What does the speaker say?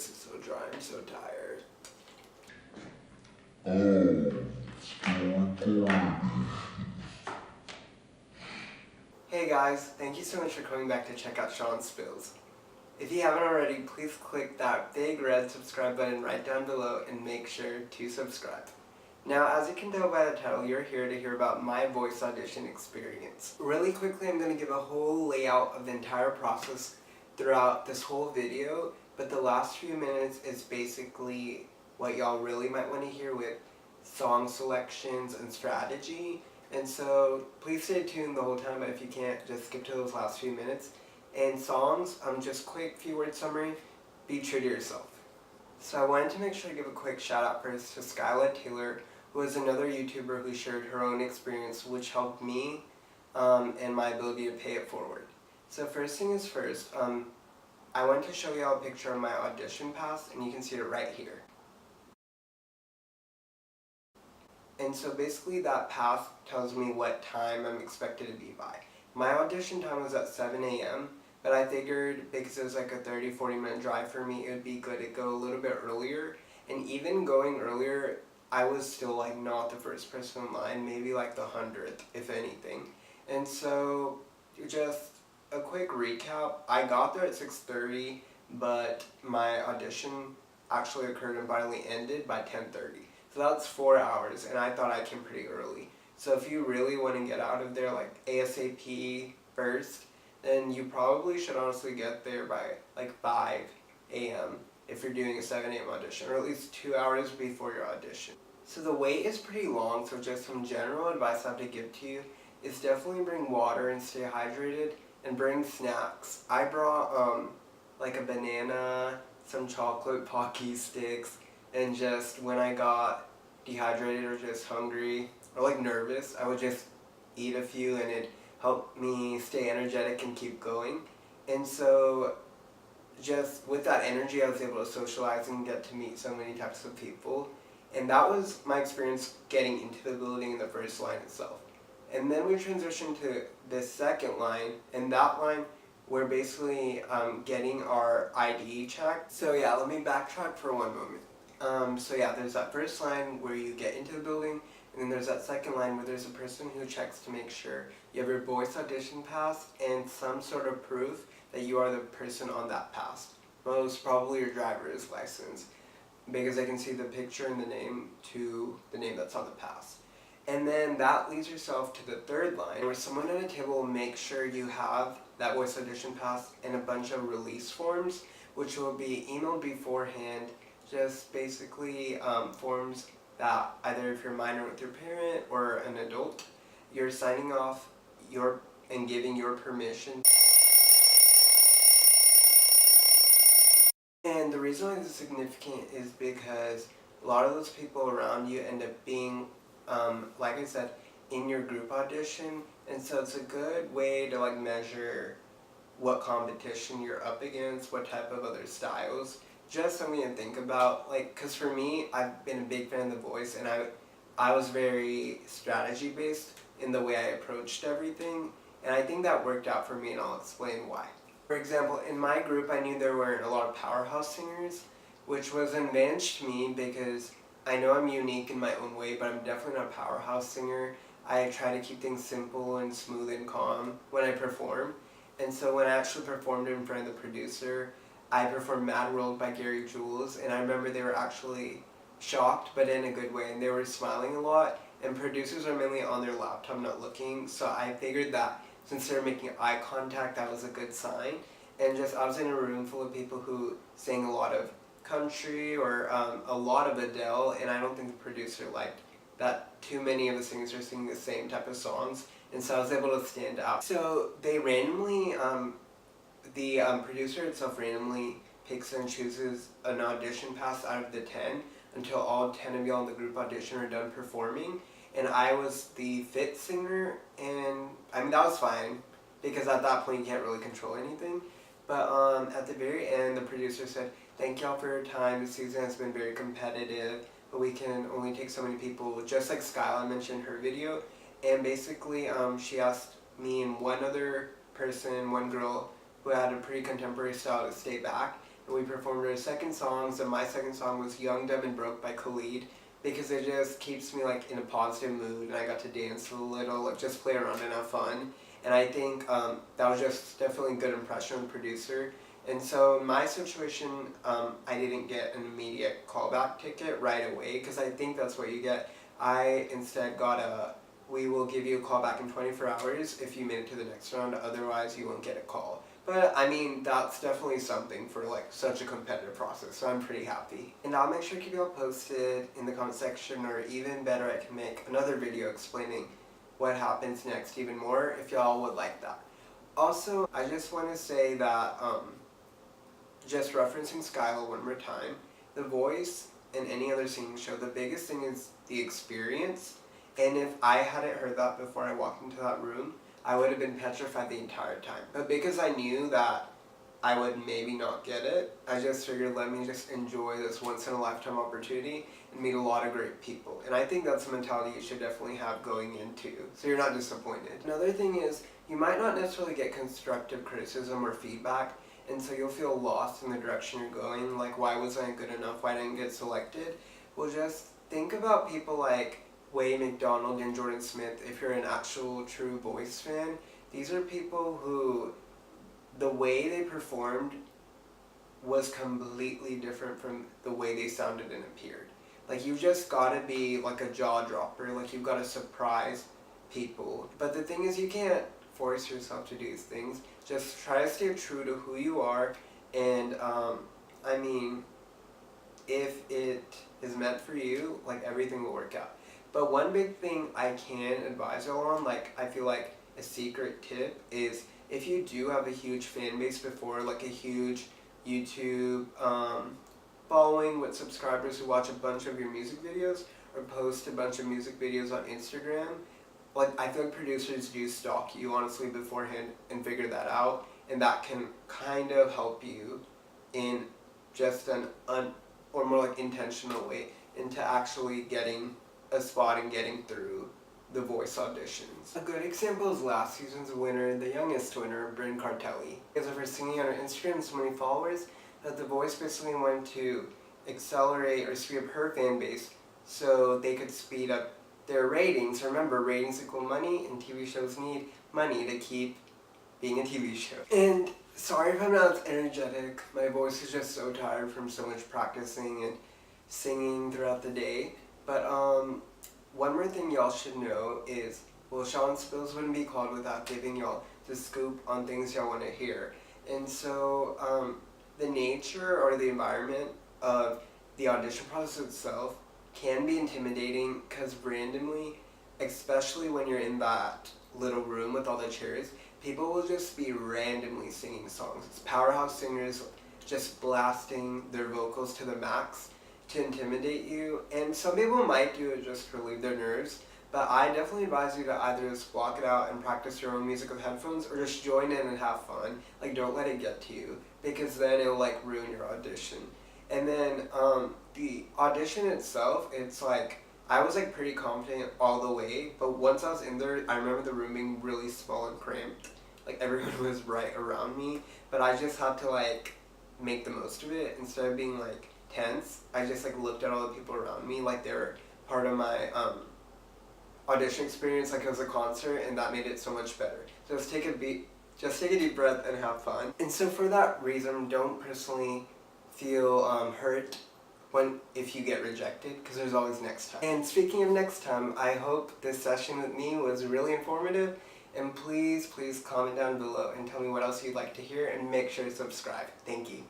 voice is so dry, I'm so tired. Hey guys, thank you so much for coming back to check out Shawn Spills. If you haven't already, please click that big red subscribe button right down below and make sure to subscribe. Now, as you can tell by the title, you're here to hear about my voice audition experience. Really quickly, I'm going to give a whole layout of the entire process throughout this whole video, but the last few minutes is basically what y'all really might want to hear with song selections and strategy. And so please stay tuned the whole time, but if you can't, just skip to those last few minutes. And songs, just quick few word summary, be true to yourself. So I wanted to make sure to give a quick shout out first to Skyla Taylor, who is another YouTuber who shared her own experience, which helped me and my ability to pay it forward. So first thing is first, I want to show y'all a picture of my audition pass, and you can see it right here. And so basically that path tells me what time I'm expected to be by. My audition time was at 7 a.m., but I figured because it was like a 30-40 minute drive for me, it would be good to go a little bit earlier. And even going earlier, I was still like not the first person in line, maybe like the 100th, if anything. And so just a quick recap, I got there at 6:30, but my audition actually occurred and finally ended by 10:30. So that's 4 hours, and I thought I came pretty early. So if you really want to get out of there like ASAP first, then you probably should honestly get there by like 5 a.m. if you're doing a 7 a.m. audition, or at least 2 hours before your audition. So the wait is pretty long, so just some general advice I have to give to you is definitely bring water and stay hydrated, and bring snacks. I brought like a banana, some chocolate Pocky sticks, and just when I got dehydrated or just hungry or like nervous, I would just eat a few and it helped me stay energetic and keep going. And so just with that energy, I was able to socialize and get to meet so many types of people. And that was my experience getting into the building in the first line itself. And then we transitioned to the second line, and that line we're basically getting our ID checked. So yeah, let me backtrack for one moment. So yeah, there's that first line where you get into the building, and then there's that second line where there's a person who checks to make sure you have your voice audition pass and some sort of proof that you are the person on that pass. Most probably your driver's license, because they can see the picture and the name to the name that's on the pass. And then that leads yourself to the third line, where someone at a table will make sure you have that voice audition pass and a bunch of release forms, which will be emailed beforehand, just basically forms that either if you're a minor with your parent or an adult, you're signing off and giving your permission. And the reason why this is significant is because a lot of those people around you end up being, like I said, in your group audition, and so it's a good way to like measure what competition you're up against, what type of other styles. Just something to think about, like, because for me, I've been a big fan of The Voice, and I was very strategy based in the way I approached everything, and I think that worked out for me, and I'll explain why. For example, in my group, I knew there weren't a lot of powerhouse singers, which was an advantage to me because I know I'm unique in my own way, but I'm definitely not a powerhouse singer. I try to keep things simple and smooth and calm when I perform, and so when I actually performed in front of the producer, I performed Mad World by Gary Jules, and I remember they were actually shocked, but in a good way, and they were smiling a lot, and producers are mainly on their laptop not looking, so I figured that since they were making eye contact, that was a good sign. And just I was in a room full of people who sang a lot of country or a lot of Adele, and I don't think the producer liked that too many of the singers are singing the same type of songs, and so I was able to stand out. So they randomly, the producer itself randomly picks and chooses an audition pass out of the 10 until all 10 of y'all in the group audition are done performing. And I was the fifth singer, and I mean that was fine because at that point you can't really control anything. But at the very end, the producer said, "Thank y'all for your time. The season has been very competitive, but we can only take so many people." Just like Skyla mentioned in her video, and basically she asked me and one other person, one girl who had a pretty contemporary style, to stay back, and we performed our second songs, and my second song was Young, Dumb, and Broke by Khalid, because it just keeps me like in a positive mood, and I got to dance a little, like just play around and have fun. And I think that was just definitely a good impression of the producer. And so in my situation, I didn't get an immediate callback ticket right away, because I think that's what you get. I instead got we will give you a call back in 24 hours if you made it to the next round, otherwise you won't get a call. But I mean, that's definitely something for like such a competitive process, so I'm pretty happy. And I'll make sure to keep you all posted in the comment section, or even better, I can make another video explaining what happens next even more if y'all would like that. Also, I just want to say that, just referencing Skyla one more time, The Voice and any other singing show, the biggest thing is the experience. And if I hadn't heard that before I walked into that room, I would have been petrified the entire time. But because I knew that I would maybe not get it, I just figured let me just enjoy this once in a lifetime opportunity and meet a lot of great people. And I think that's a mentality you should definitely have going into, so you're not disappointed. Another thing is, you might not necessarily get constructive criticism or feedback, and so you'll feel lost in the direction you're going, like why wasn't I good enough, why didn't I get selected? Well, just think about people like Way McDonald and Jordan Smith. If you're an actual true Voice fan, these are people who the way they performed was completely different from the way they sounded and appeared. Like, you just gotta be like a jaw dropper, like you've gotta surprise people. But the thing is, you can't force yourself to do these things. Just try to stay true to who you are, and I mean, if it is meant for you, like everything will work out. But one big thing I can advise y'all on, like I feel like a secret tip, is if you do have a huge fan base before, like a huge YouTube following with subscribers who watch a bunch of your music videos or post a bunch of music videos on Instagram, like I feel like producers do stalk you honestly beforehand and figure that out, and that can kind of help you in just an or more like intentional way into actually getting a spot and getting through the Voice auditions. A good example is last season's winner, the youngest winner, Bryn Cartelli. Because of her singing on her Instagram and so many followers, that the Voice basically wanted to accelerate or speed up her fan base so they could speed up their ratings. Remember, ratings equal money, and TV shows need money to keep being a TV show. And sorry if I'm not as energetic, my voice is just so tired from so much practicing and singing throughout the day. But one more thing y'all should know is, well, Shawn Spills wouldn't be called without giving y'all the scoop on things y'all want to hear. And so the nature or the environment of the audition process itself can be intimidating, because randomly, especially when you're in that little room with all the chairs, people will just be randomly singing songs. It's powerhouse singers just blasting their vocals to the max to intimidate you, and some people might do it just to relieve their nerves, but I definitely advise you to either just block it out and practice your own music with headphones, or just join in and have fun. Like, don't let it get to you, because then it'll like ruin your audition. And then the audition itself, it's like, I was like pretty confident all the way, but once I was in there, I remember the room being really small and cramped. Like, everyone was right around me, but I just had to like make the most of it. Instead of being like tense, I just like looked at all the people around me like they were part of my audition experience, like it was a concert, and that made it so much better. So just take a deep breath and have fun. And so for that reason, don't personally feel hurt if you get rejected, because there's always next time. And speaking of next time, I hope this session with me was really informative, and please comment down below and tell me what else you'd like to hear, and make sure to subscribe. Thank you.